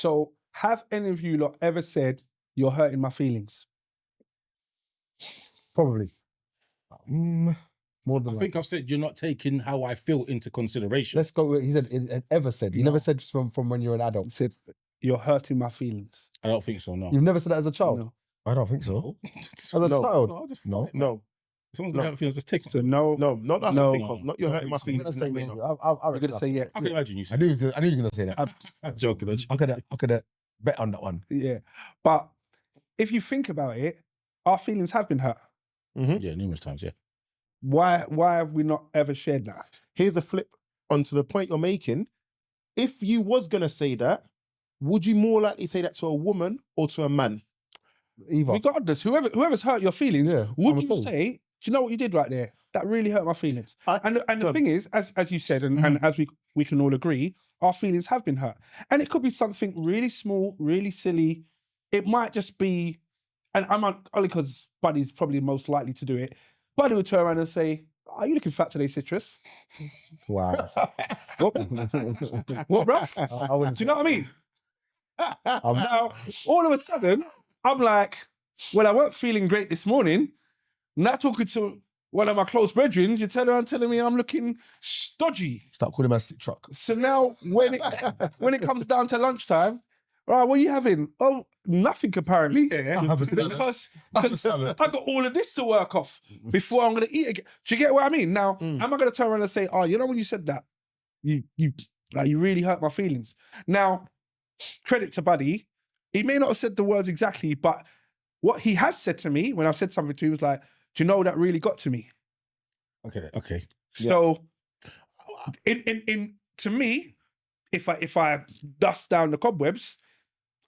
So have any of you lot ever said, you're hurting my feelings? Probably. More than I think I've said you're not taking how I feel into consideration. Let's go. He said, ever said. He never said from when you're an adult. He said, you're hurting my feelings. I don't think so, no. You've never said that as a child? No. I don't think so. As a child? No, I'll just No. fight, man. No, Someone's got hurt feelings, just take it. So no. no, not that I No. can think of. Not you're hurting my I'm feelings. gonna say No, yeah. no. I'm going to say yeah. I can imagine you I saying knew you were going to say that. I'm joking. I could have bet on that one. Yeah. But if you think about it, our feelings have been hurt. Yeah, numerous times, yeah. Why have we not ever shared that? Here's a flip onto the point you're making. If you was gonna say that, would you more likely say that to a woman or to a man? Either. Regardless, whoever's hurt your feelings, Yeah, would I'm you saying. say, do you know what you did right there? That really hurt my feelings. And the Good. thing is, as you said, and as we can all agree, our feelings have been hurt. And it could be something really small, really silly. It might just be, and I'm only because Buddy's probably most likely to do it. Buddy would turn around and say, are you looking fat today, Citrus? Wow. What, bro? I wouldn't Do you know what I mean? I'm Now, all of a sudden, I'm like, well, I weren't feeling great this morning. Now talking to one of my close brethren, you turn around telling me I'm looking stodgy. Start calling my sit truck. So now when it comes down to lunchtime, right, what are you having? Oh, nothing apparently. I have a salad. Because I got all of this to work off before I'm going to eat again. Do you get what I mean? Now, am I going to turn around and say, oh, you know when you said that, you really hurt my feelings. Now, credit to Buddy. He may not have said the words exactly, but what he has said to me when I've said something to him was like, do you know that really got to me? Okay. So, in to me, if I dust down the cobwebs,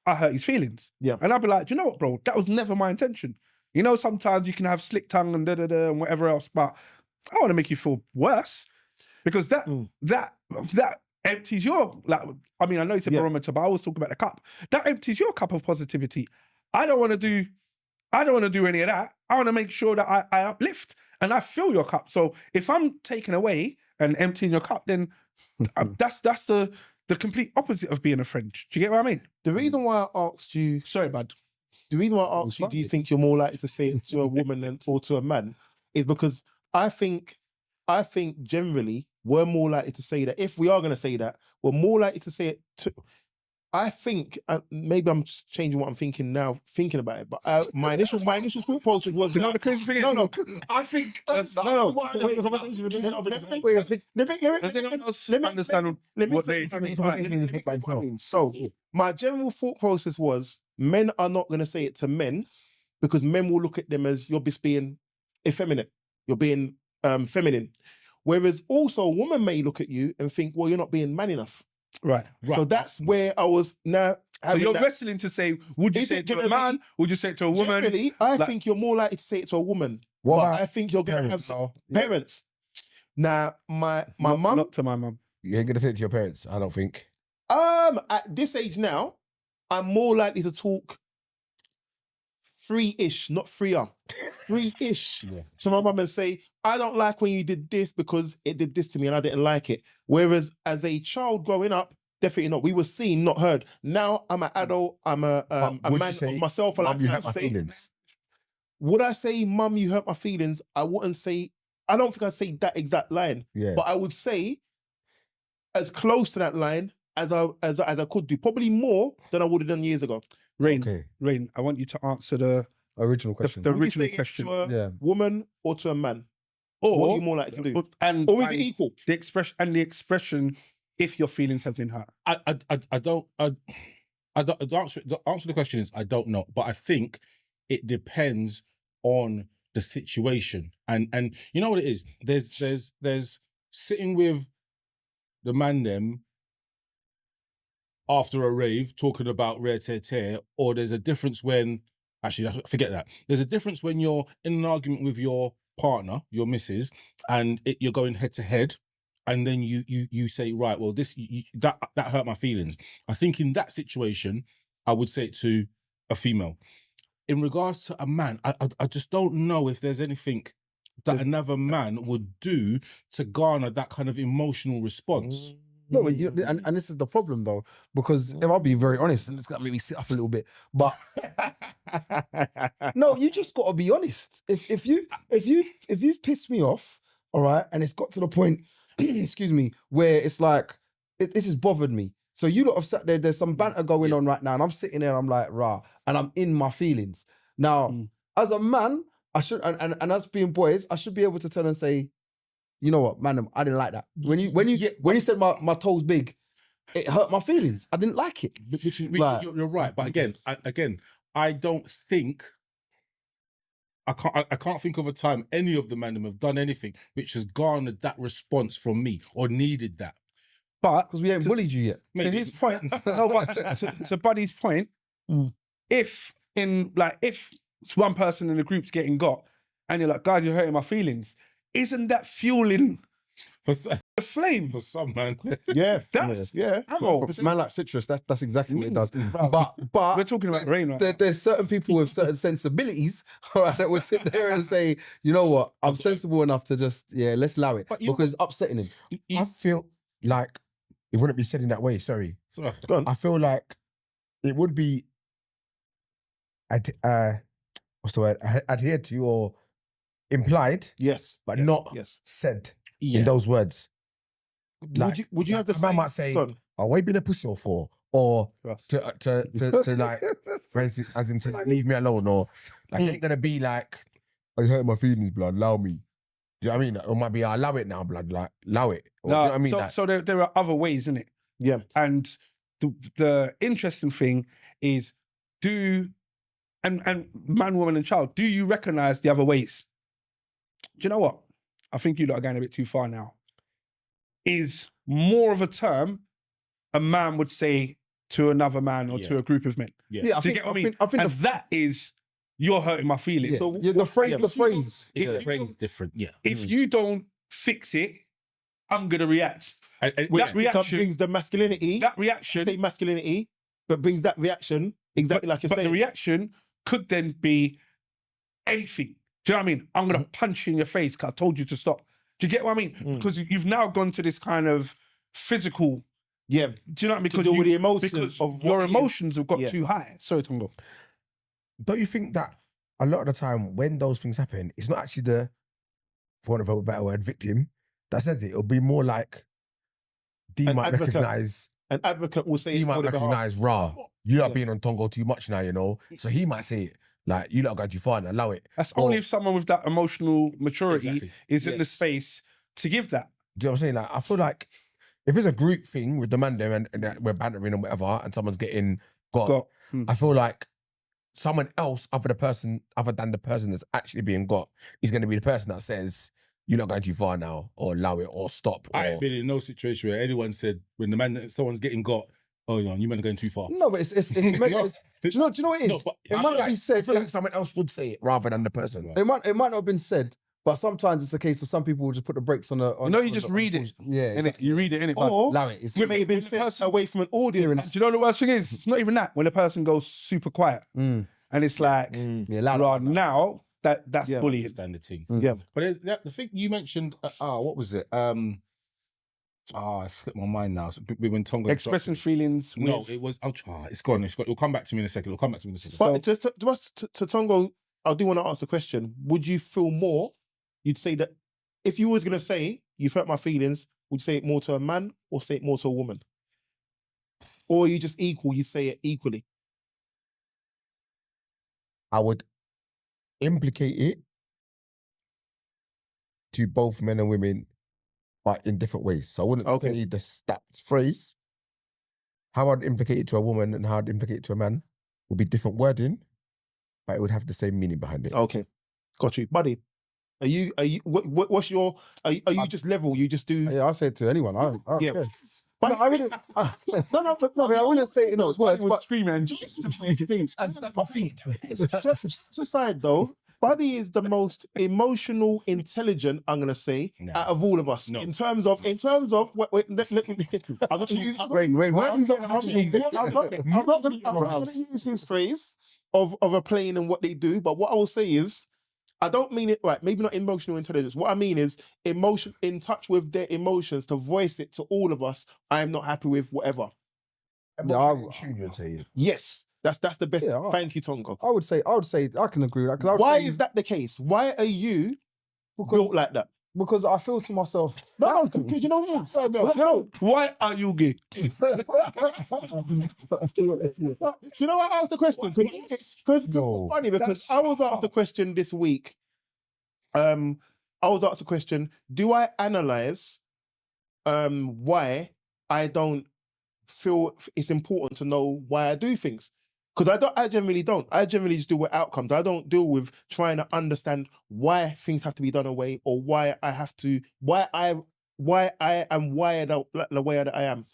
I hurt his feelings. Yeah. And I'd be like, do you know what, bro? That was never my intention. You know, sometimes you can have slick tongue and da-da-da and whatever else, but I want to make you feel worse because that empties your, like, I mean, I know it's a barometer, but I always talk about the cup. That empties your cup of positivity. I don't want to do any of that. I want to make sure that I uplift and I fill your cup. So if I'm taking away and emptying your cup, then that's the complete opposite of being a friend. Do you get what I mean? The reason why I asked you, Sorry, bud. the reason why I asked you, do you think you're more likely to say it to a woman or to a man, is because I think generally we're more likely to say that. If we are going to say that, we're more likely to say it to. I think maybe I'm just changing what I'm thinking now, thinking about it. But my initial thought process was, You know the crazy thing is? no. I think Does anyone else understand what they... So my general thought process was, men are not going to say it to men because men will look at them as you're just being effeminate, you're being feminine. Whereas also a woman may look at you and think, well, you're not being man enough. Right. So that's where I was now. So you're wrestling to say, would you say it to a man? Would you say it to a woman? Generally, I think you're more likely to say it to a woman. What but about I think you're going to have parents. Now, my mum. Not to my mum. You ain't gonna say it to your parents, I don't think. At this age now, I'm more likely to talk 3-ish, not 3-er. 3-ish. To my mum and say, I don't like when you did this because it did this to me and I didn't like it. Whereas as a child growing up, definitely not. We were seen, not heard. Now I'm an adult, I'm a man of myself. Mum, you hurt my feelings. Would I say, Mum, you hurt my feelings? I wouldn't say, I don't think I'd say that exact line. Yeah. But I would say as close to that line as I could do. Probably more than I would have done years ago. Rain, I want you to answer the original question. The Would you original say it question. to a Yeah. woman or to a man? Or What are you more likely to do? Or is it equal? The expression, if your feelings have been hurt. The answer to the question is I don't know, but I think it depends on the situation. And you know what it is? There's sitting with the man them after a rave talking about rare tear, or there's a difference when, actually, forget that. There's a difference when you're in an argument with your partner, your missus, and you're going head to head, and then you say, right, well, that hurt my feelings. I think in that situation, I would say it to a female. In regards to a man, I just don't know if there's anything that another man would do to garner that kind of emotional response. No, but and this is the problem though, because if I'll be very honest, and it's gonna make me sit up a little bit, but no, you just gotta be honest. If you've pissed me off, all right, and it's got to the point, excuse me, where it's like this has bothered me. So you lot have sat there. There's some banter going on right now, and I'm sitting there. I'm like, rah, and I'm in my feelings. Now, as a man, I should, and as being boys, I should be able to turn and say, you know what, man, I didn't like that. When you said my toes big, it hurt my feelings. I didn't like it. You're right, but again, I don't think I can't think of a time any of the man them have done anything which has garnered that response from me or needed that. But because we ain't bullied you yet. To his point, no, but to Buddy's point, if one person in the group's getting got, and you're like, guys, you're hurting my feelings, isn't that fueling the flame For some man, Yes. That's Bro, man like Citrus, that's exactly what it does. But we're talking about rain right now. there's certain people with certain sensibilities, all right, that will sit there and say, you know what, I'm sensible enough to just, let's allow it. Because upsetting him. I feel like it wouldn't be said in that way. Sorry. Sorry. Go on. I feel like it would be, what's the word? Adhered to or implied, Yes. but Yes. not Yes. said in those words. Like, would you have the a man same? might say, Go on. "Oh, what you been a pussy for?" Or Russ. to like, for instance, as in to like leave me alone, or like it ain't gonna be like, "I hurt my feelings, blood. Allow me." Do you know what I mean? It might be, "I allow it now, blood. Like, allow it." Or, do you know what I mean? So, Like, so there are other ways, isn't it? Yeah. And the interesting thing is, and man, woman, and child, do you recognize the other ways? Do you know what? I think you lot are going a bit too far now. Is more of a term a man would say to another man or to a group of men. Yeah, I Do you think, get what I mean? I think and that is, you're hurting my feelings. yeah. So The phrase. the phrase different. Yeah. if you don't fix it, I'm going to react. Which That reaction- brings the masculinity. That reaction, Say masculinity, but brings that reaction exactly like you're but saying. the reaction could then be anything. Do you know what I mean? I'm going to punch you in your face because I told you to stop. Do you get what I mean? Because you've now gone to this kind of physical. Yeah. Do you know what I mean? To deal with the emotions because of what your he is. emotions have got Yeah. too high. Sorry, Tongo. don't you think that a lot of the time when those things happen, it's not actually the, for want of a better word, victim that says it. It'll be more like D An might advocate. recognize. An advocate will say He it might for the behalf. recognize, rah, you lot Yeah. being on Tongo too much now, you know. So he might say it like, you lot are going too far and allow it. That's Or- only if someone with that emotional maturity Exactly. is in the Yes. space to give that. Do you know what I'm saying? Like, I feel like if it's a group thing with the man there and we're bantering and whatever, and someone's getting got, I feel like someone else other than the person that's actually being got is going to be the person that says, you're not going too far now, or allow it, or stop. I Or, ain't been in no situation where anyone said when the man someone's getting got, oh no, you men are going too far. No, but it's do you know what it is? No, but It I might feel not be I said. feel like someone else would say it rather than the person. It might not have been said, but sometimes it's a case of some people will just put the brakes on the. You just read it. Yeah, Innit? You read it, innit? bud? Or allow it. It's, it may have been When the said person- away from an audience. Do you know the worst thing is? It's not even that. When a person goes super quiet and it's like, yeah, allow right, it. now that's Yeah. bullying. Standard thing. Yeah. But there's the thing you mentioned. What was it? I slipped my mind now. So when Tongo Expressing feelings. No, with- it was. It's gone. It'll come back to me in a second. But to Tongo, I do want to ask a question. Would you feel more? You'd say that if you was going to say, you've hurt my feelings, would you say it more to a man or say it more to a woman? Or are you just equal, you say it equally? I would implicate it to both men and women, but in different ways. So I wouldn't Okay. say that phrase. How I'd implicate it to a woman and how I'd implicate it to a man would be different wording, but it would have the same meaning behind it. Okay. Got you. Buddy, what's your, are you just level? You just do, Yeah, I'll say it to anyone. yeah. Yeah. But I wouldn't. I wouldn't say it in those words. But screaming. just side though, Buddy is the most emotional, intelligent, I'm gonna say, No. out of all of us. No. In terms of, wait, let me. I'm not gonna use, wait, I'm not gonna use his phrase of a plane and what they do, but what I will say is, I don't mean it right. Maybe not emotional intelligence. What I mean is emotion, in touch with their emotions, to voice it to all of us. I am not happy with whatever. Yes, that's the best. Yeah, Thank you, Tongo. I would say I can agree with that. Why is that the case? Why are you built like that? Because I feel to myself. No, you know what? No, why are you gay? Do you know why I asked the question? Because it's funny, because I was asked the question this week. I was asked the question, do I analyze why I don't feel it's important to know why I do things? Because I generally don't. I generally just deal with outcomes. I don't deal with trying to understand why things have to be done away, or why I am wired out the way that I am.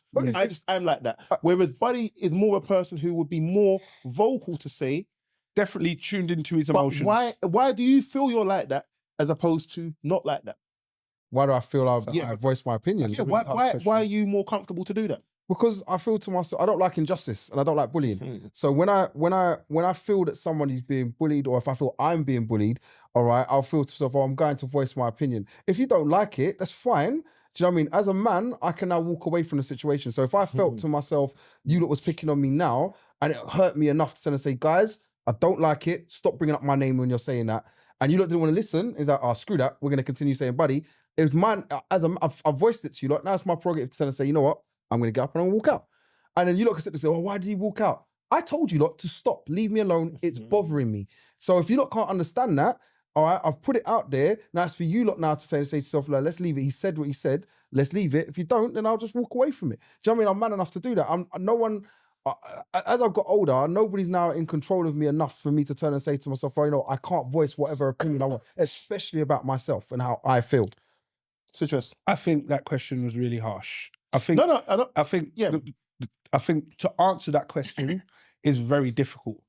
I'm like that. Whereas Buddy is more a person who would be more vocal to say, definitely tuned into his emotions. Why do you feel you're like that as opposed to not like that? Why do I feel I voice my opinion? Yeah, why are you more comfortable to do that? Because I feel to myself, I don't like injustice and I don't like bullying. So when I feel that somebody's being bullied, or if I feel I'm being bullied, all right, I'll feel to myself, I'm going to voice my opinion. If you don't like it, that's fine. Do you know what I mean? As a man, I can now walk away from the situation. So if I felt to myself, you lot was picking on me now, and it hurt me enough to say, guys, I don't like it. Stop bringing up my name when you're saying that. And you lot didn't want to listen. It's like, oh, screw that. We're going to continue saying, Buddy. It was mine. I've voiced it to you lot. Now it's my prerogative to say, you know what? I'm going to get up and I'm going to walk out. And then you lot can sit and say, well, why did he walk out? I told you lot to stop, leave me alone. It's bothering me. So if you lot can't understand that, all right, I've put it out there. Now it's for you lot now to say to yourself, like, let's leave it. He said what he said. Let's leave it. If you don't, then I'll just walk away from it. Do you know what I mean? I'm man enough to do that. As I've got older, nobody's now in control of me enough for me to turn and say to myself, oh, you know, I can't voice whatever opinion I want, especially about myself and how I feel. Citrus. I think that question was really harsh. I think to answer that question is very difficult.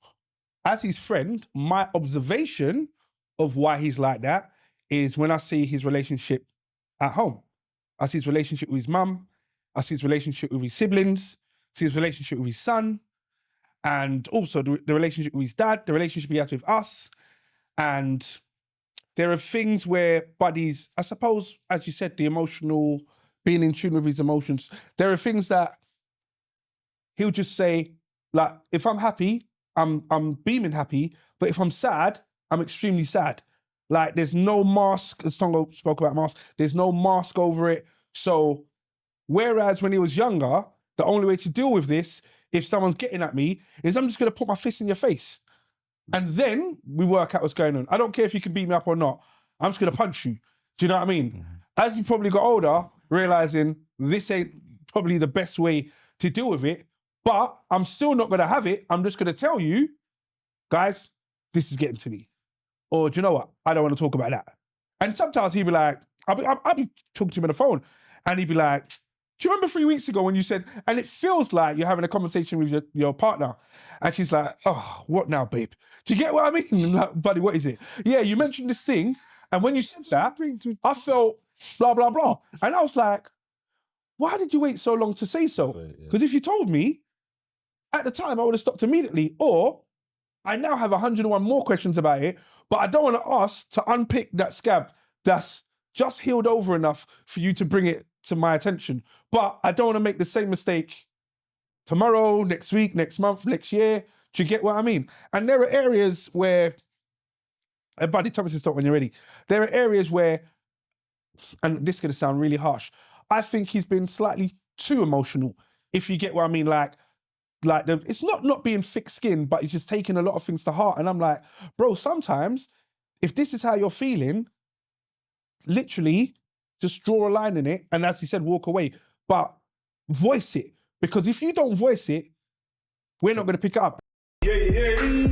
As his friend, my observation of why he's like that is when I see his relationship at home. I see his relationship with his mum. I see his relationship with his siblings. I see his relationship with his son. And also the relationship with his dad, the relationship he has with us. And there are things where Buddy's, I suppose, as you said, the emotional, being in tune with his emotions. There are things that he'll just say, like, if I'm happy, I'm beaming happy, but if I'm sad, I'm extremely sad. Like, there's no mask, as Tongo spoke about mask, there's no mask over it. So, whereas when he was younger, the only way to deal with this, if someone's getting at me, is I'm just gonna put my fist in your face. And then we work out what's going on. I don't care if you can beat me up or not. I'm just gonna punch you. Do you know what I mean? As you probably got older, realizing this ain't probably the best way to deal with it, but I'm still not gonna have it. I'm just gonna tell you, guys, this is getting to me. Or do you know what? I don't want to talk about that. And sometimes he'd be like, I'll be talking to him on the phone, and he'd be like, do you remember 3 weeks ago when you said, and it feels like you're having a conversation with your partner, and she's like, oh, what now, babe? Do you get what I mean? I'm like, Buddy, what is it? Yeah, you mentioned this thing, and when you said that, I felt blah, blah, blah. And I was like, why did you wait so long to say so? Because if you told me, at the time, I would have stopped immediately. Or I now have 101 more questions about it, but I don't want to ask to unpick that scab that's just healed over enough for you to bring it to my attention. But I don't want to make the same mistake tomorrow, next week, next month, next year. Do you get what I mean? And there are areas where, Buddy, tell me to stop when you're ready. There are areas where, and this is going to sound really harsh, I think he's been slightly too emotional, if you get what I mean. Like it's not being thick-skinned, but he's just taking a lot of things to heart. And I'm like, bro, sometimes if this is how you're feeling, literally just draw a line in it. And as he said, walk away, but voice it. Because if you don't voice it, we're not going to pick it up. Yeah.